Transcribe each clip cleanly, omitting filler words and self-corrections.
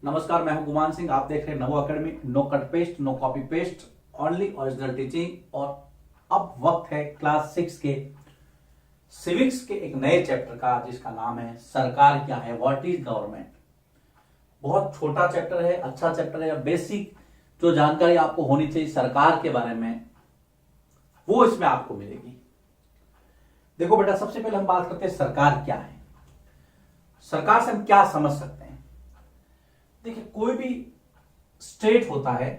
नमस्कार, मैं हूं गुमान सिंह। आप देख रहे हैं नवो academy. No cut paste, no copy paste, only original teaching. और अब वक्त है क्लास 6 के सिविक्स के एक नए चैप्टर का, जिसका नाम है सरकार क्या है, व्हाट इज गवर्नमेंट। बहुत छोटा चैप्टर है, अच्छा चैप्टर है। बेसिक जो जानकारी आपको होनी चाहिए सरकार के बारे में, वो इसमें आपको मिलेगी। देखो बेटा, सबसे पहले हम बात करते हैं सरकार क्या है। सरकार से हम क्या समझ सकते हैं। देखिए, कोई भी स्टेट होता है,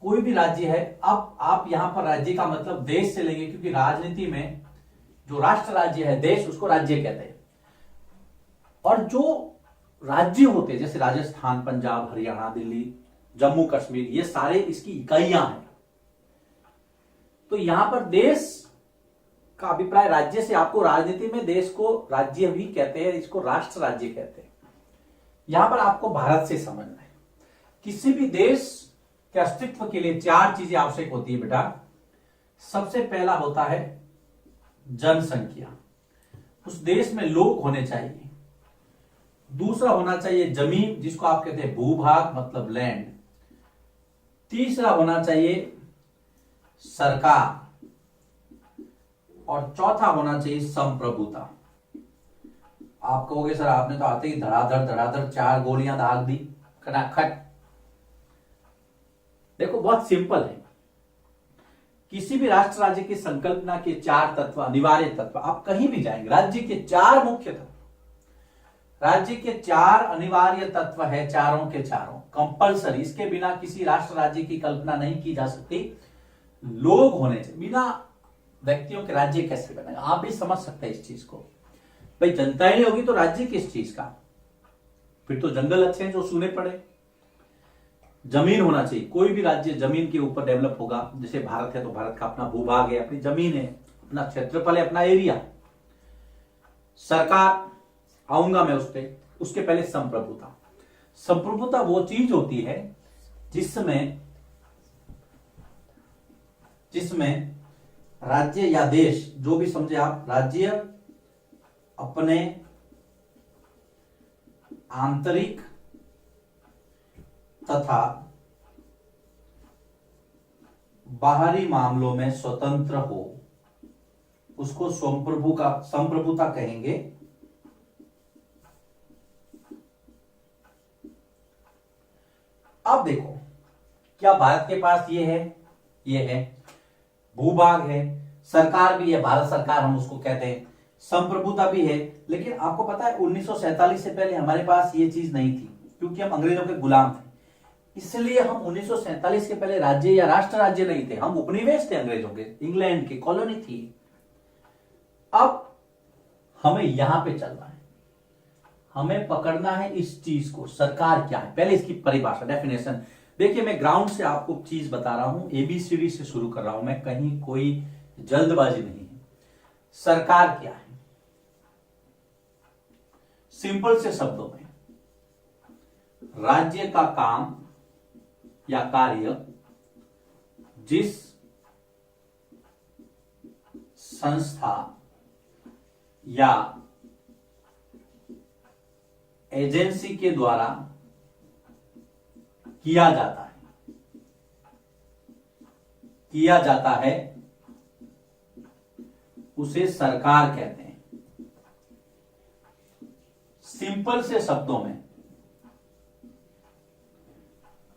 कोई भी राज्य है। अब आप यहां पर राज्य का मतलब देश से लेंगे, क्योंकि राजनीति में जो राष्ट्र राज्य है, देश, उसको राज्य कहते हैं। और जो राज्य होते हैं जैसे राजस्थान, पंजाब, हरियाणा, दिल्ली, जम्मू कश्मीर, ये सारे इसकी इकाइयां हैं। तो यहां पर देश का अभिप्राय राज्य से, आपको राजनीति में देश को राज्य भी कहते हैं, इसको राष्ट्र राज्य कहते हैं। यहां पर आपको भारत से समझना है। किसी भी देश के अस्तित्व के लिए 4 चीजें आवश्यक होती है बेटा। सबसे पहला होता है जनसंख्या, उस देश में लोग होने चाहिए। दूसरा होना चाहिए जमीन, जिसको आप कहते हैं भूभाग, मतलब लैंड। तीसरा होना चाहिए सरकार, और चौथा होना चाहिए संप्रभुता। आप कहोगे सर, आपने तो आते ही धड़ाधड़ 4 गोलियां दाग दी खटाखट। देखो, बहुत सिंपल है। किसी भी राष्ट्र राज्य की संकल्पना के 4 तत्व, अनिवार्य तत्व। आप कहीं भी जाएंगे, राज्य के 4 मुख्य तत्व, राज्य के 4 अनिवार्य तत्व है, चारों के चारों कंपलसरी। इसके बिना किसी राष्ट्र राज्य की कल्पना नहीं की जा सकती। लोग होने चाहिए, बिना व्यक्तियों के राज्य कैसे बनेगा। आप भी समझ सकते हैं इस चीज को। भाई, जनता ही नहीं होगी तो राज्य किस चीज का। फिर तो जंगल अच्छे हैं जो सुने पड़े। जमीन होना चाहिए, कोई भी राज्य जमीन के ऊपर डेवलप होगा। जैसे भारत है तो भारत का अपना भूभाग है, अपनी जमीन है, अपना क्षेत्रफल है, अपना एरिया। सरकार, आऊंगा मैं उस पर। उसके पहले संप्रभुता। संप्रभुता वो चीज होती है जिसमें राज्य या देश, जो भी समझे आप, राज्य अपने आंतरिक तथा बाहरी मामलों में स्वतंत्र हो, उसको संप्रभुता कहेंगे। अब देखो, क्या भारत के पास ये है भूभाग है, सरकार भी है, भारत सरकार हम उसको कहते हैं, संप्रभुता भी है। लेकिन आपको पता है 1947 से पहले हमारे पास ये चीज नहीं थी, क्योंकि हम अंग्रेजों के गुलाम थे। इसलिए हम 1947 के पहले राज्य या राष्ट्र राज्य नहीं थे, हम उपनिवेश थे अंग्रेजों के, इंग्लैंड की कॉलोनी थी। अब हमें यहां पे चलना है, हमें पकड़ना है इस चीज को। सरकार क्या है, पहले इसकी परिभाषा, डेफिनेशन। देखिए, मैं ग्राउंड से आपको चीज बता रहा हूं, एबीसीडी से शुरू कर रहा हूं मैं, कहीं कोई जल्दबाजी नहीं है। सरकार क्या है, सिंपल से शब्दों में, राज्य का काम या कार्य जिस संस्था या एजेंसी के द्वारा किया जाता है उसे सरकार कहते हैं। सिंपल से शब्दों में,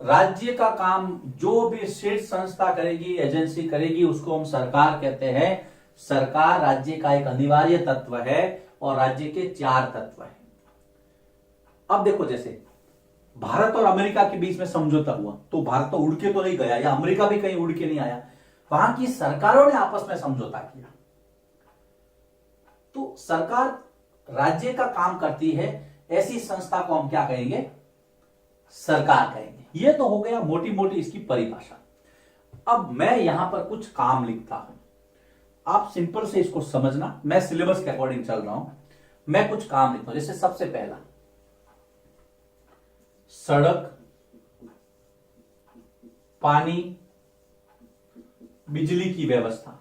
राज्य का काम जो भी शीर्ष संस्था करेगी, एजेंसी करेगी, उसको हम सरकार कहते हैं। सरकार राज्य का एक अनिवार्य तत्व है और राज्य के 4 तत्व है। अब देखो, जैसे भारत और अमेरिका के बीच में समझौता हुआ, तो भारत तो उड़ के तो नहीं गया, या अमेरिका भी कहीं उड़ के नहीं आया, वहां की सरकारों ने आपस में समझौता किया। तो सरकार राज्य का काम करती है, ऐसी संस्था को हम क्या कहेंगे, सरकार कहेंगे। ये तो हो गया मोटी मोटी इसकी परिभाषा। अब मैं यहां पर कुछ काम लिखता हूं, आप सिंपल से इसको समझना। मैं सिलेबस के अकॉर्डिंग चल रहा हूं, मैं कुछ काम लिखता हूं। जैसे सबसे पहला, सड़क, पानी, बिजली की व्यवस्था।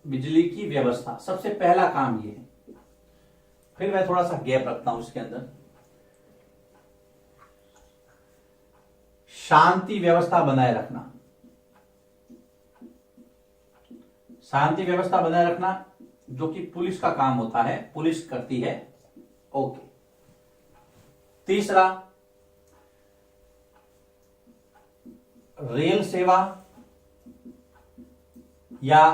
बिजली की व्यवस्था, सबसे पहला काम ये है। फिर मैं थोड़ा सा गैप रखता हूं इसके अंदर। शांति व्यवस्था बनाए रखना, शांति व्यवस्था बनाए रखना जो कि पुलिस का काम होता है, पुलिस करती है। ओके। तीसरा, रेल सेवा या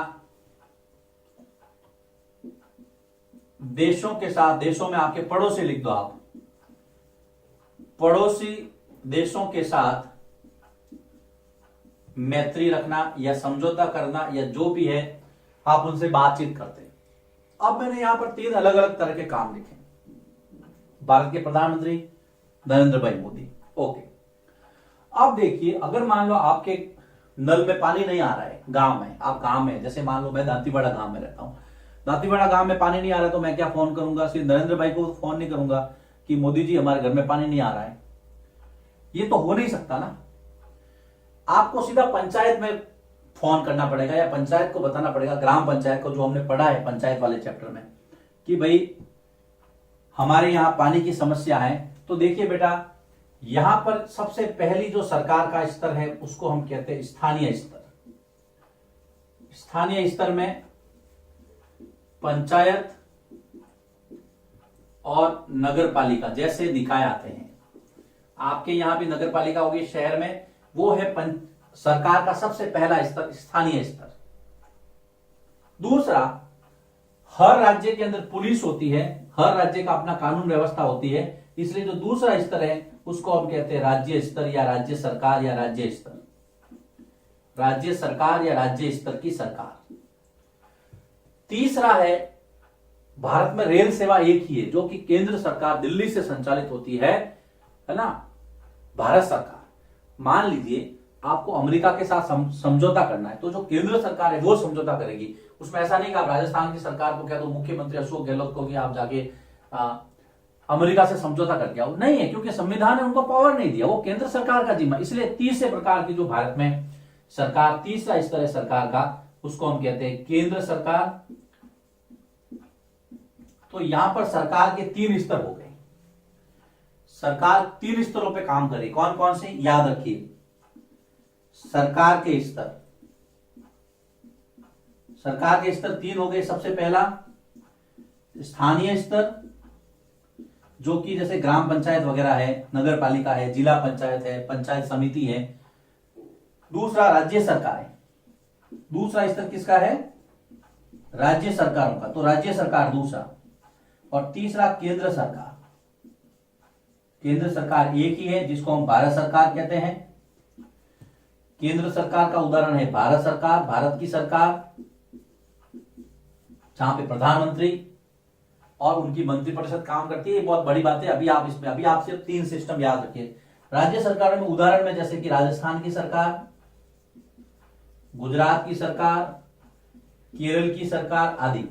देशों के साथ, देशों में आपके पड़ोसी लिख दो आप, पड़ोसी देशों के साथ मैत्री रखना या समझौता करना या जो भी है आप उनसे बातचीत करते हैं। अब मैंने यहां पर 3 अलग अलग तरह के काम लिखे। भारत के प्रधानमंत्री नरेंद्र भाई मोदी। ओके। अब देखिए, अगर मान लो आपके नल में पानी नहीं आ रहा है, गांव में, आप गांव में, जैसे मान लो मैं दांतीवाड़ा गांव में रहता हूं, दांतीवाड़ा गांव में पानी नहीं आ रहा है, तो मैं क्या फोन करूंगा? सिर्फ नरेंद्र भाई को फोन नहीं करूंगा कि मोदी जी हमारे घर में पानी नहीं आ रहा है। ये तो हो नहीं सकता ना। आपको सीधा पंचायत में फोन करना पड़ेगा या पंचायत को बताना पड़ेगा, ग्राम पंचायत को, जो हमने पढ़ा है पंचायत वाले चैप्टर में, कि भाई हमारे यहां पानी की समस्या है। तो देखिए बेटा, यहां पर सबसे पहली जो सरकार का स्तर है उसको हम कहते हैं स्थानीय स्तर। स्थानीय स्तर में पंचायत और नगर पालिका जैसे निकाय आते हैं। आपके यहां भी नगर पालिका होगी शहर में, वो है सरकार का सबसे पहला स्तर, स्थानीय स्तर। दूसरा, हर राज्य के अंदर पुलिस होती है, हर राज्य का अपना कानून व्यवस्था होती है, इसलिए जो दूसरा स्तर है उसको हम कहते हैं राज्य स्तर या राज्य सरकार या राज्य स्तर, राज्य सरकार या राज्य स्तर की सरकार। तीसरा है, भारत में रेल सेवा एक ही है जो कि केंद्र सरकार दिल्ली से संचालित होती है ना, भारत सरकार। मान लीजिए आपको अमेरिका के साथ समझौता करना है, तो जो केंद्र सरकार है वो समझौता करेगी। उसमें ऐसा नहीं कि आप राजस्थान की सरकार को कह दो, मुख्यमंत्री अशोक गहलोत को कि आप जाके अमेरिका से समझौता करके आओ, नहीं है, क्योंकि संविधान ने उनको पावर नहीं दिया, वो केंद्र सरकार का जिम्मा। इसलिए तीसरे प्रकार की जो भारत में सरकार, तीसरा स्तर है सरकार का, उसको हम कहते हैं केंद्र सरकार। तो यहां पर सरकार के 3 स्तर हो गए। सरकार 3 स्तरों पे काम करे। कौन कौन से? याद रखिए, सरकार के स्तर, सरकार के स्तर 3 हो गए। सबसे पहला स्थानीय स्तर, जो कि जैसे ग्राम पंचायत वगैरह है, नगर पालिका है, जिला पंचायत है, पंचायत समिति है। दूसरा राज्य सरकार है। दूसरा स्तर किसका है? राज्य सरकारों का, तो राज्य सरकार दूसरा। और तीसरा केंद्र सरकार। केंद्र सरकार एक ही है जिसको हम भारत सरकार कहते हैं। केंद्र सरकार का उदाहरण है भारत सरकार, भारत की सरकार, जहां पे प्रधानमंत्री और उनकी मंत्रिपरिषद काम करती है। ये बहुत बड़ी बात है। अभी आप सिर्फ 3 सिस्टम याद रखिए। राज्य सरकार में उदाहरण में जैसे कि राजस्थान की सरकार, गुजरात की सरकार, केरल की सरकार आदि।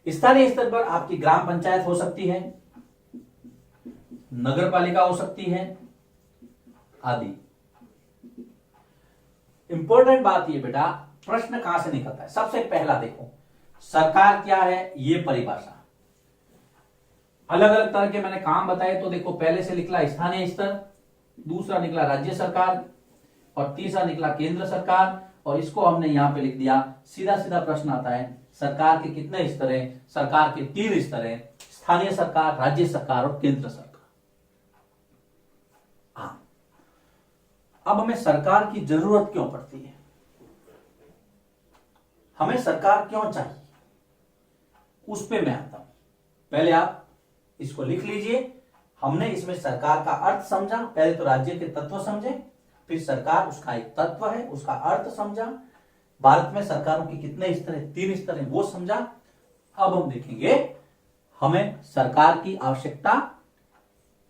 स्थानीय स्तर पर आपकी ग्राम पंचायत हो सकती है, नगर पालिका हो सकती है आदि। इंपॉर्टेंट बात ये बेटा, प्रश्न कहां से निकलता है? सबसे पहला देखो, सरकार क्या है, ये परिभाषा। अलग अलग तरह के मैंने काम बताए, तो देखो पहले से निकला स्थानीय स्तर, दूसरा निकला राज्य सरकार और तीसरा निकला केंद्र सरकार। और इसको हमने यहां पे लिख दिया। सीधा सीधा प्रश्न आता है, सरकार के कितने स्तर हैं? सरकार के 3 स्तर हैं, स्थानीय सरकार, राज्य सरकार और केंद्र सरकार। हाँ, अब हमें सरकार की जरूरत क्यों पड़ती है? हमें सरकार क्यों चाहिए, उस पे मैं आता हूं। पहले आप इसको लिख लीजिए। हमने इसमें सरकार का अर्थ समझा, पहले तो राज्य के तत्व समझे, फिर सरकार उसका एक तत्व है, उसका अर्थ समझा। भारत में सरकारों के कितने स्तर हैं? 3 स्तर हैं, वो समझा। अब हम देखेंगे हमें सरकार की आवश्यकता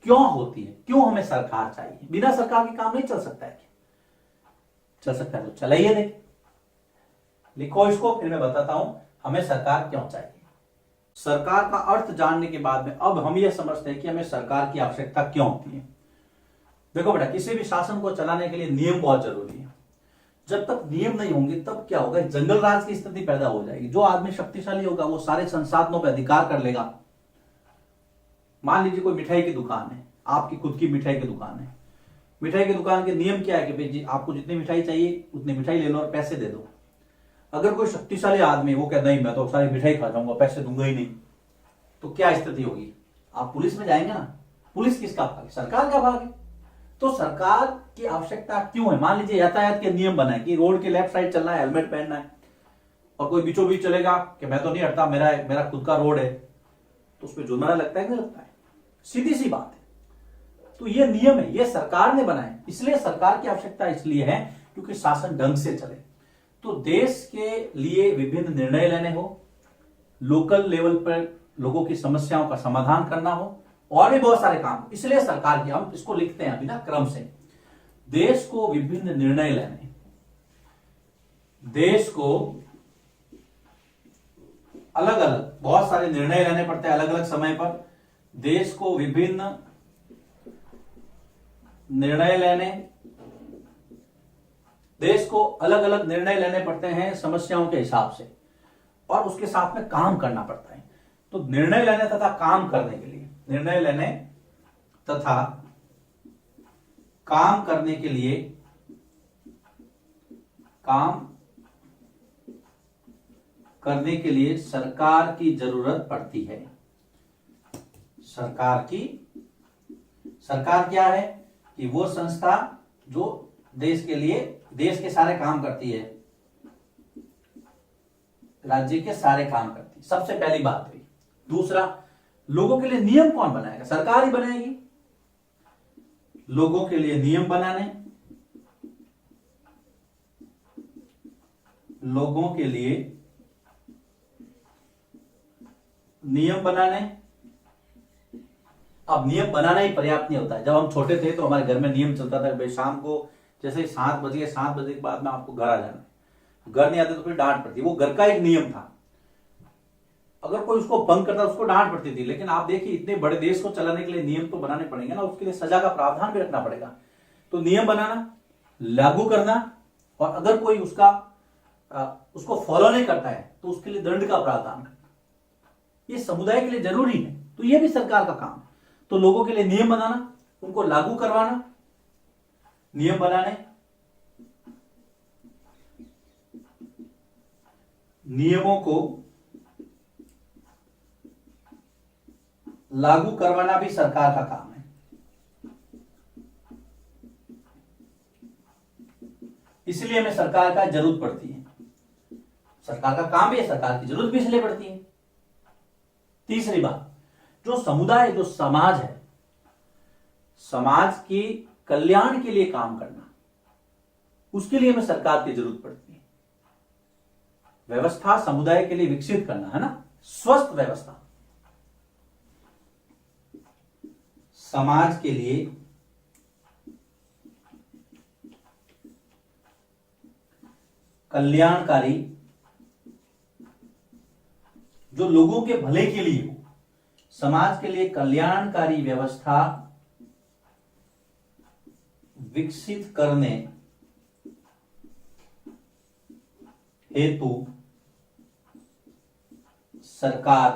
क्यों होती है, क्यों हमें सरकार चाहिए। बिना सरकार के काम नहीं चल सकता है क्या? चल सकता है, तो चलाइए देख, लिखो इसको, फिर मैं बताता हूं हमें सरकार क्यों चाहिए। सरकार का अर्थ जानने के बाद में अब हम यह समझते हैं कि हमें सरकार की आवश्यकता क्यों होती है। देखो बेटा, किसी भी शासन को चलाने के लिए नियम बहुत जरूरी है। जब तक नियम नहीं होंगे तब क्या होगा? जंगल राज की स्थिति पैदा हो जाएगी। जो आदमी शक्तिशाली होगा वो सारे संसाधनों पर अधिकार कर लेगा मान लीजिए कोई मिठाई की दुकान है, आपकी खुद की मिठाई की दुकान है। मिठाई की दुकान के नियम क्या है कि भाई जी आपको जितनी मिठाई चाहिए उतनी मिठाई ले लो और पैसे दे दो। अगर कोई शक्तिशाली आदमी वो कहता नहीं मैं तो सारी मिठाई खा जाऊंगा, पैसे दूंगा ही नहीं, तो क्या स्थिति होगी? आप पुलिस में जाएंगे ना। पुलिस किसका भाग है? सरकार का भाग है। तो सरकार की आवश्यकता क्यों है? मान लीजिए यातायात के नियम बनाए कि रोड के लेफ्ट साइड चलना है, हेलमेट पहनना है, और कोई बीचों बीच चलेगा कि मैं तो नहीं हटता, मेरा मेरा खुद का रोड है, तो उसमें जुर्माना लगता है कि नहीं लगता है? सीधी सी बात है। तो ये नियम है, ये सरकार ने बनाए, इसलिए सरकार की आवश्यकता इसलिए है क्योंकि शासन ढंग से चले। तो देश के लिए विभिन्न निर्णय लेने हो, लोकल लेवल पर लोगों की समस्याओं का समाधान करना हो, और भी बहुत सारे काम, इसलिए सरकार की, हम इसको लिखते हैं अभी ना क्रम से, देश को विभिन्न निर्णय लेने, देश को अलग अलग बहुत सारे निर्णय लेने पड़ते हैं अलग अलग समय पर। देश को विभिन्न निर्णय लेने, देश को अलग अलग निर्णय लेने पड़ते हैं समस्याओं के हिसाब से, और उसके साथ में काम करना पड़ता है। तो निर्णय लेने तथा काम करने के लिए, निर्णय लेने तथा काम करने के लिए, काम करने के लिए सरकार की जरूरत पड़ती है। सरकार क्या है कि वो संस्था जो देश के लिए, देश के सारे काम करती है, राज्य के सारे काम करती है, सबसे पहली बात हुई। दूसरा, लोगों के लिए नियम कौन बनाएगा? सरकार ही बनाएगी। लोगों के लिए नियम बनाने, लोगों के लिए नियम बनाने। अब नियम बनाना ही पर्याप्त नहीं होता है। जब हम छोटे थे तो हमारे घर में नियम चलता था भाई शाम को जैसे 7 बजे, 7 बजे के बाद में आपको घर आ जाना है। घर नहीं आते तो फिर डांट पड़ती, वो घर का एक नियम था। अगर कोई उसको भंग करता उसको डांट पड़ती थी। लेकिन आप देखिए इतने बड़े देश को चलाने के लिए नियम तो बनाने पड़ेंगे ना, उसके लिए सजा का प्रावधान भी रखना पड़ेगा। तो नियम बनाना, लागू करना, और अगर कोई उसको फॉलो नहीं करता है तो उसके लिए दंड का प्रावधान करना, ये समुदाय के लिए जरूरी है। तो ये भी सरकार का काम है। तो लोगों के लिए नियम बनाना, उनको लागू करवाना, नियम बनाने, नियमों को लागू करवाना भी सरकार का काम है। इसलिए हमें सरकार का जरूरत पड़ती है। सरकार का काम भी है, सरकार की जरूरत भी इसलिए पड़ती है। तीसरी बात, जो समुदाय, जो समाज है, समाज की कल्याण के लिए काम करना, उसके लिए हमें सरकार की जरूरत पड़ती है। व्यवस्था समुदाय के लिए विकसित करना है ना, स्वस्थ व्यवस्था समाज के लिए कल्याणकारी, जो लोगों के भले के लिए हो, समाज के लिए कल्याणकारी व्यवस्था विकसित करने हेतु सरकार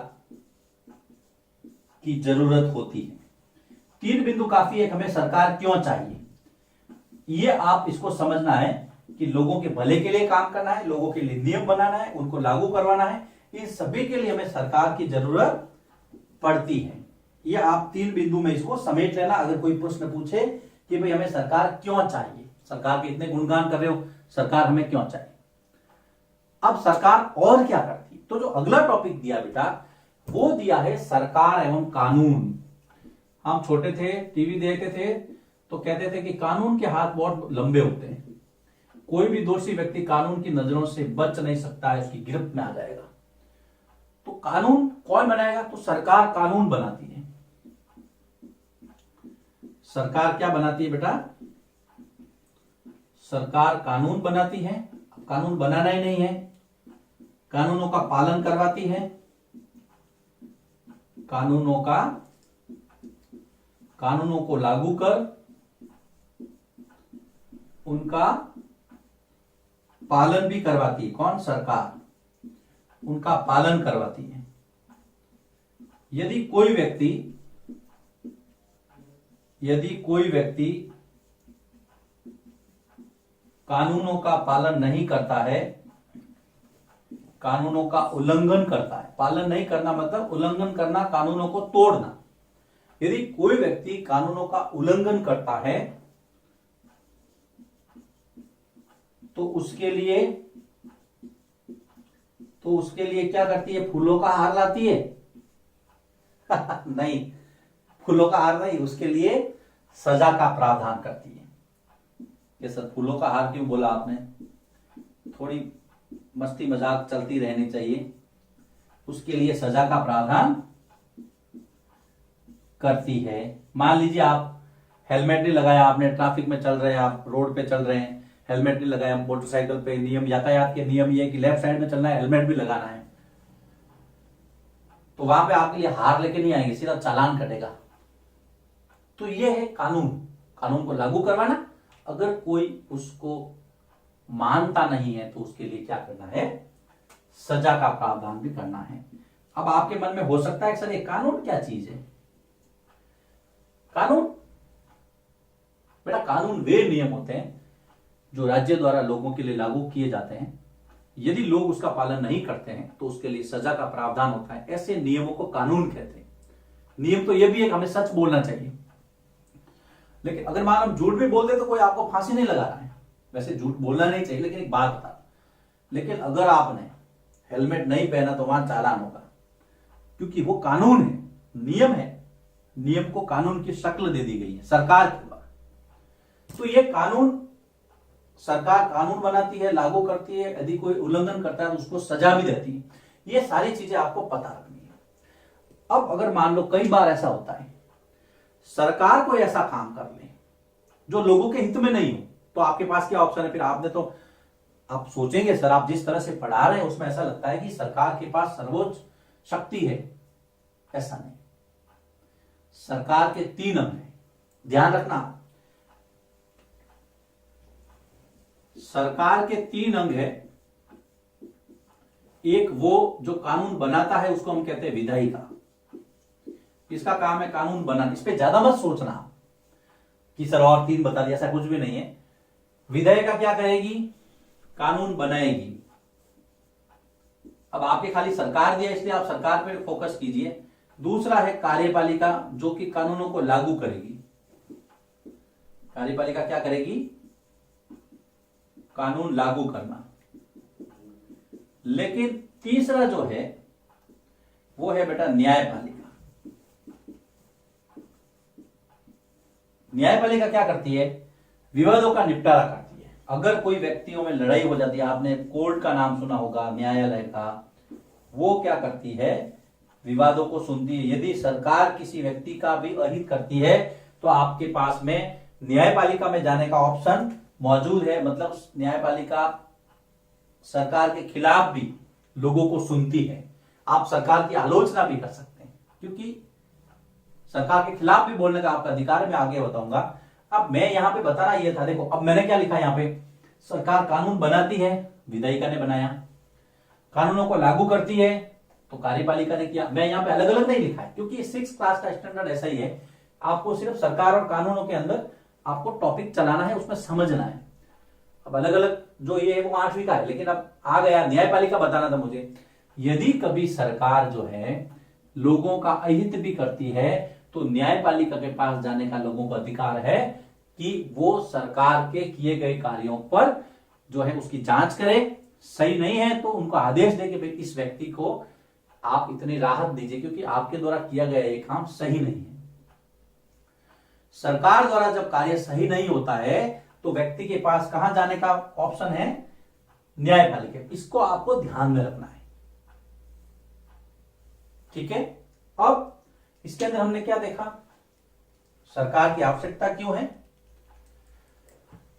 की जरूरत होती है। 3 बिंदु काफी है, हमें सरकार क्यों चाहिए, ये आप इसको समझना है कि लोगों के भले के लिए काम करना है, लोगों के लिए नियम बनाना है, उनको लागू करवाना है, इन सभी के लिए हमें सरकार की जरूरत पड़ती है। ये आप 3 बिंदु में इसको समेट लेना। अगर कोई प्रश्न पूछे कि भाई हमें सरकार क्यों चाहिए, सरकार के इतने गुणगान कर रहे हो, सरकार हमें क्यों चाहिए, अब सरकार और क्या करती है, तो जो अगला टॉपिक दिया बेटा वो दिया है सरकार एवं कानून। हम छोटे थे, टीवी देखते थे तो कहते थे कि कानून के हाथ बहुत लंबे होते हैं, कोई भी दोषी व्यक्ति कानून की नजरों से बच नहीं सकता है, उसकी गिरफ्त में आ जाएगा। तो कानून कौन बनाएगा, तो सरकार कानून बनाती है। सरकार क्या बनाती है बेटा, सरकार कानून बनाती है। कानून बनाना ही नहीं है, कानूनों का पालन करवाती है, कानूनों को लागू कर उनका पालन भी करवाती है। कौन, सरकार उनका पालन करवाती है। यदि कोई व्यक्ति यदि कोई व्यक्ति कानूनों का पालन नहीं करता है, कानूनों का उल्लंघन करता है, पालन नहीं करना मतलब उल्लंघन करना, कानूनों को तोड़ना। यदि कोई व्यक्ति कानूनों का उल्लंघन करता है तो उसके लिए क्या करती है? फूलों का हार लाती है? नहीं, फूलों का हार नहीं, उसके लिए सजा का प्रावधान करती है। ये सर फूलों का हार क्यों बोला आपने? थोड़ी मस्ती मजाक चलती रहनी चाहिए। उसके लिए सजा का प्रावधान करती है। मान लीजिए आप हेलमेट नहीं लगाया, आपने ट्रैफिक में चल रहे हैं, आप रोड पे चल रहे हैं, हेलमेट नहीं लगाया, मोटरसाइकिल पे नियम, यातायात के नियम ये है कि लेफ्ट साइड में चलना है, हेलमेट भी लगाना है, तो वहां पे आपके लिए हार लेके नहीं आएंगे, सीधा चालान कटेगा। तो ये है कानून, कानून को लागू करवाना। अगर कोई उसको मानता नहीं है तो उसके लिए क्या करना है? सजा का प्रावधान भी करना है। अब आपके मन में हो सकता है सर ये कानून क्या चीज है? कानून बेटा, कानून वे नियम होते हैं जो राज्य द्वारा लोगों के लिए लागू किए जाते हैं। यदि लोग उसका पालन नहीं करते हैं तो उसके लिए सजा का प्रावधान होता है। ऐसे नियमों को कानून कहते हैं। नियम तो यह भी है कि हमें सच बोलना चाहिए, लेकिन अगर मान हम झूठ भी बोल दे तो कोई आपको फांसी नहीं लगा रहा है। वैसे झूठ बोलना नहीं चाहिए, लेकिन एक बात बता, लेकिन अगर आपने हेलमेट नहीं पहना तो वहां चालान होगा, क्योंकि वो कानून है, नियम है। नियम को कानून की शक्ल दे दी गई है सरकार के द्वारा। तो ये कानून, सरकार कानून बनाती है, लागू करती है, यदि कोई उल्लंघन करता है तो उसको सजा भी देती है। ये सारी चीजें आपको पता रखनी है। अब अगर मान लो कई बार ऐसा होता है सरकार कोई ऐसा काम कर ले जो लोगों के हित में नहीं हो, तो आपके पास क्या ऑप्शन है? फिर आपने तो, आप सोचेंगे सर आप जिस तरह से पढ़ा रहे हैं उसमें ऐसा लगता है कि सरकार के पास सर्वोच्च शक्ति है। ऐसा नहीं, सरकार के 3 अंग हैं, ध्यान रखना। सरकार के 3 अंग है। एक वो जो कानून बनाता है उसको हम कहते हैं विधायिका, इसका काम है कानून बनाना। इस पे ज्यादा मत सोचना कि सर और 3 बता दिया, ऐसा कुछ भी नहीं है। विधायिका क्या करेगी? कानून बनाएगी। अब आपके खाली सरकार दिया इसलिए आप सरकार पे फोकस कीजिए। दूसरा है कार्यपालिका, जो कि कानूनों को लागू करेगी। कार्यपालिका क्या करेगी? कानून लागू करना। लेकिन तीसरा जो है वो है बेटा न्यायपालिका। न्यायपालिका क्या करती है? विवादों का निपटारा करती है। अगर कोई व्यक्तियों में लड़ाई हो जाती है, आपने कोर्ट का नाम सुना होगा, न्यायालय का, वो क्या करती है? विवादों को सुनती है। यदि सरकार किसी व्यक्ति का भी अहित करती है तो आपके पास में न्यायपालिका में जाने का ऑप्शन मौजूद है। मतलब न्यायपालिका सरकार के खिलाफ भी लोगों को सुनती है। आप सरकार की आलोचना भी कर सकते हैं, क्योंकि सरकार के खिलाफ भी बोलने का आपका अधिकार है। मैं आगे बताऊंगा। अब मैं यहां पे बताना ये था, देखो अब मैंने क्या लिखा यहां पे, सरकार कानून बनाती है, विधायिका ने बनाया। कानूनों को लागू करती है तो कार्यपालिका ने किया। मैं यहां पे अलग अलग नहीं लिखा है, क्योंकि 6th क्लास का स्टैंडर्ड ऐसा ही है। आपको सिर्फ सरकार और कानूनों के अंदर आपको टॉपिक चलाना है, उसमें समझना है। अब अलग अलग जो ये है वो 8वीं का है, लेकिन अब आ गया न्यायपालिका बताना था मुझे। यदि कभी सरकार जो है लोगों का अहित भी करती है तो न्यायपालिका के पास जाने का लोगों को अधिकार है कि वो सरकार के किए गए कार्यों पर जो है उसकी जांच करे। सही नहीं है तो उनको आदेश दे कि भाई इस व्यक्ति को आप इतनी राहत दीजिए, क्योंकि आपके द्वारा किया गया ये काम सही नहीं है। सरकार द्वारा जब कार्य सही नहीं होता है तो व्यक्ति के पास कहां जाने का ऑप्शन है? न्यायपालिका। इसको आपको ध्यान में रखना है, ठीक है। अब इसके अंदर हमने क्या देखा? सरकार की आवश्यकता क्यों है,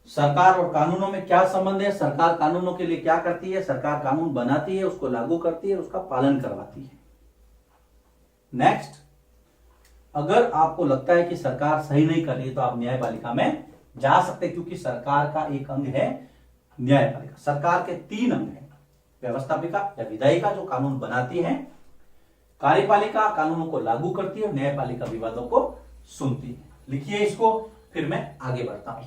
सरकार और कानूनों में क्या संबंध है, सरकार कानूनों के लिए क्या करती है, सरकार कानून बनाती है, उसको लागू करती है, उसका पालन करवाती है। नेक्स्ट, अगर आपको लगता है कि सरकार सही नहीं कर रही है तो आप न्यायपालिका में जा सकते हैं, क्योंकि सरकार का एक अंग है न्यायपालिका। सरकार के 3 अंग हैं, व्यवस्थापिका या विधायिका जो कानून बनाती है, कार्यपालिका कानूनों को लागू करती है, न्यायपालिका विवादों को सुनती है। लिखिए इसको, फिर मैं आगे बढ़ता हूं।